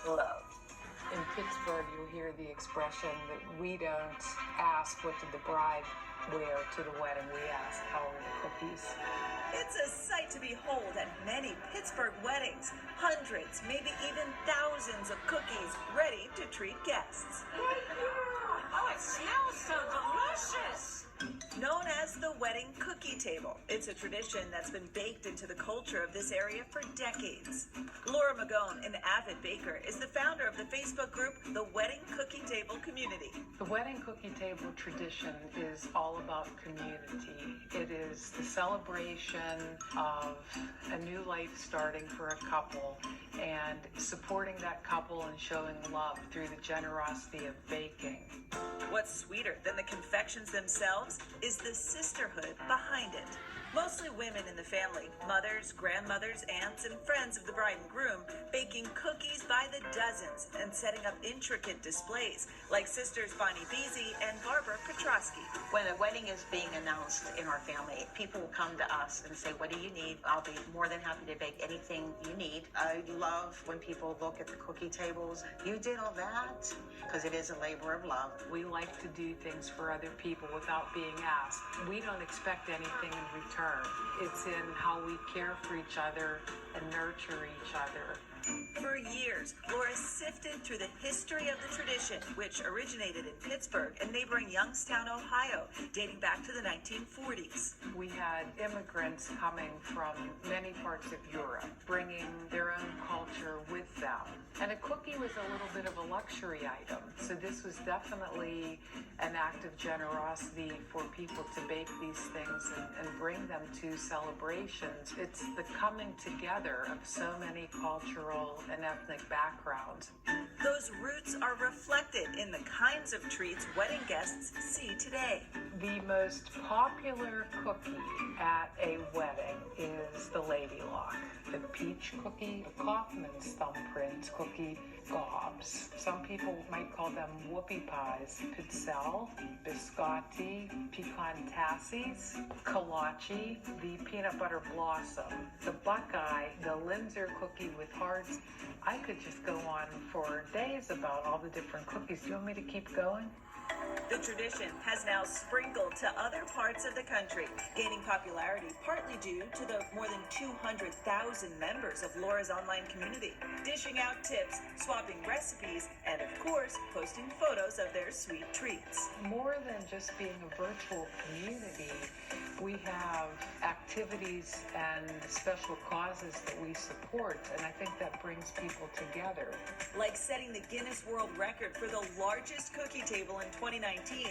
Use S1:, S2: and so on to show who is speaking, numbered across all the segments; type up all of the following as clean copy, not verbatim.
S1: love.
S2: In Pittsburgh, you hear the expression that we don't ask what did the bride wear to the wedding, we ask how are the cookies.
S1: It's a sight to behold at many Pittsburgh weddings. Hundreds, maybe even thousands of cookies ready to treat guests.
S3: Oh, it smells so delicious.
S1: Known as the wedding cookie table, it's a tradition that's been baked into the culture of this area for decades. Laura Magone, an avid baker, is the founder of the Facebook group, The Wedding Cookie Table Community.
S2: The wedding cookie table tradition is all about community. It is the celebration of a new life starting for a couple and supporting that couple and showing love through the generosity of baking.
S1: What's sweeter than the confections themselves is the sisterhood behind it. Mostly women in the family, mothers, grandmothers, aunts, and friends of the bride and groom, baking cookies by the dozens and setting up intricate displays like sisters Bonnie Beasy and Barbara Petrosky.
S4: When a wedding is being announced in our family, people will come to us and say, what do you need? I'll be more than happy to bake anything you need. I love when people look at the cookie tables. You did all that? Because it is a labor of love.
S2: We like to do things for other people without being asked. We don't expect anything in return. It's in how we care for each other and nurture each other.
S1: For years, Laura sifted through the history of the tradition, which originated in Pittsburgh and neighboring Youngstown, Ohio, dating back to the 1940s.
S2: We had immigrants coming from many parts of Europe, bringing their own culture with them. And a cookie was a little bit of a luxury item. So this was definitely an act of generosity for people to bake these things and bring them to celebrations. It's the coming together of so many cultural and ethnic backgrounds.
S1: Those roots are reflected in the kinds of treats wedding guests see today.
S2: The most popular cookie at a wedding is the Lady Lock, the peach cookie, the Kaufman's thumbprint cookie, gobs. Some people might call them whoopie pies, pizzelle, biscotti, picantassis, kolache, the peanut butter blossom, the buckeye, the Linzer cookie with hearts. I could just go on for days about all the different cookies. Do you want me to keep going?
S1: The tradition has now sprinkled to other parts of the country, gaining popularity partly due to the more than 200,000 members of Laura's online community, dishing out tips, swapping recipes, and of course, posting photos of their sweet treats.
S2: More than just being a virtual community, we have activities and special causes that we support, and I think that brings people together.
S1: Like setting the Guinness World Record for the largest cookie table in 2019,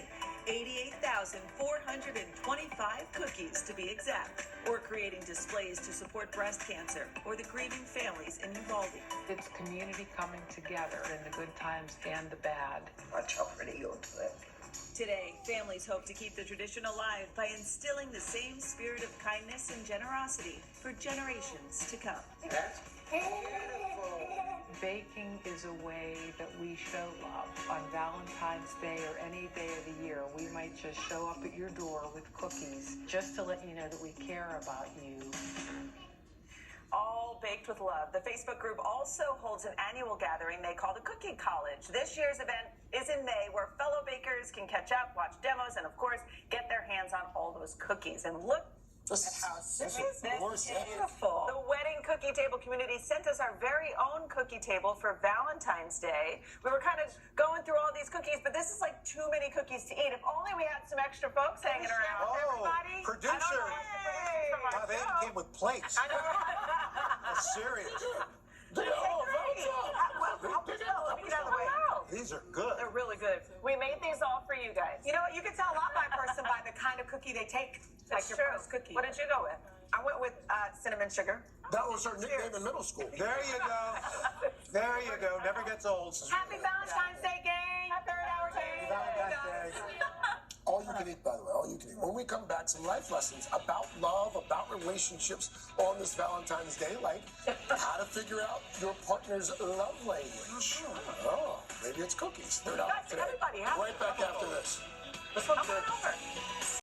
S1: 88,425 cookies to be exact, or creating displays to support breast cancer or the grieving families in Uvalde.
S2: It's community coming together in the good times and the bad.
S3: Watch how pretty you look today.
S1: Today, families hope to keep the tradition alive by instilling the same spirit of kindness and generosity for generations to come.
S3: That's beautiful.
S2: Baking is a way that we show love. On Valentine's Day or any day of the year, we might just show up at your door with cookies just to let you know that we care about you.
S1: All baked with love. The Facebook group also holds an annual gathering they call the Cookie College. This year's event is in May, where fellow bakers can catch up, watch demos, and of course, get their hands on all those cookies. And look at how this is beautiful. The Wedding Cookie Table community sent us our very own cookie table for Valentine's Day. We were kind of going through all these cookies, but this is like too many cookies to eat. If only we had some extra folks hanging around.
S5: Oh,
S1: Everybody,
S5: producer.
S1: I don't know what's the producer from our
S5: Wow, they
S1: show.
S5: came with plates.
S1: I know.
S5: Serious. These are good.
S1: They're really good. We made these all for you guys.
S6: You know what? You can tell a lot by a person by the kind of cookie they take.
S1: That's
S6: like
S1: true.
S6: your post cookie.
S1: What did you go with?
S6: I went with cinnamon sugar.
S5: That was her nickname in middle school. There you go. There you go. Never gets old.
S6: Happy Valentine's Day, gang! Happy Valentine's Day!
S5: Valentine's Day.
S7: All you can eat, by the way, all you can eat. When we come back, some life lessons about love, about relationships on this Valentine's Day, like how to figure out your partner's love language. Oh, maybe it's cookies. They're not
S6: Guys,
S7: today.
S6: everybody, have
S7: Right back after this.
S6: Come on over.